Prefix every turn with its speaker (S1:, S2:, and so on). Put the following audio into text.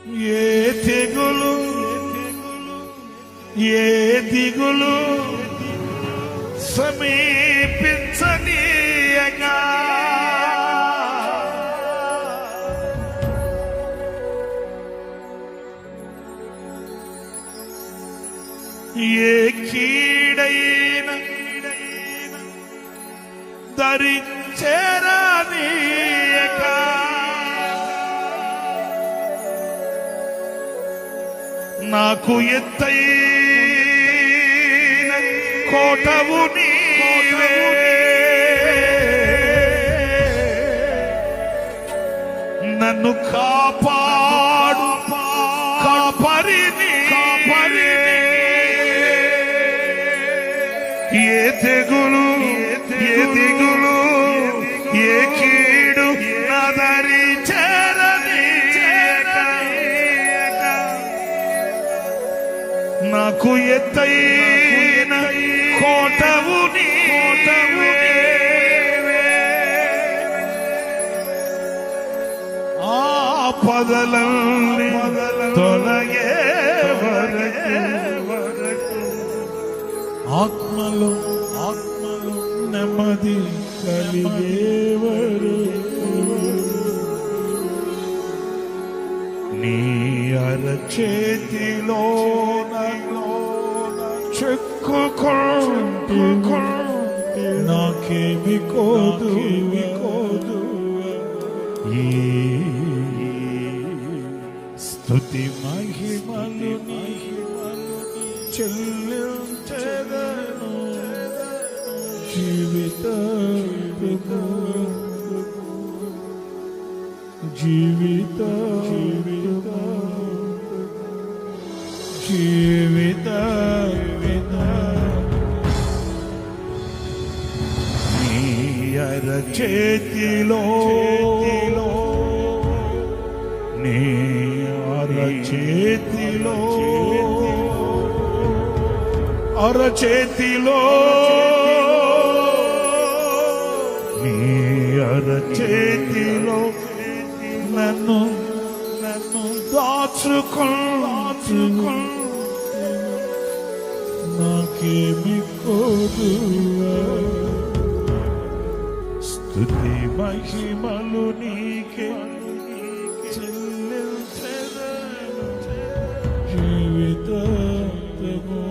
S1: ఏ తెగులు ఏ దిగులు సమీపించనీయగా ఏ కీడైన ధరించేరానీయగా నాకు ఎత్తైన కోటవు నీవే నన్ను కాపాడు కాపరిని ఏ తెగులు ఏ దిగులు ఏ కీడు నదరి నాకు ఎత్తైన కోటవు నీవే ఆపదలన్నీ తొలగే వరకు ఆత్మలో నెమ్మది కలిగే వరకు నీ అరచేతిలో చెక్కుకుంటూ నాకేమి కోదు ఈ స్తుతి మహిమలు చెల్లించెదను జీవిత నీ అరచేతిలో నీ అరచేతిలో నీ అరచేతిలో నన్ను దాచుకో నాకేమి కోదు స్తుతి మహిమలు నీకే చెల్లించెదను జీవితాంతము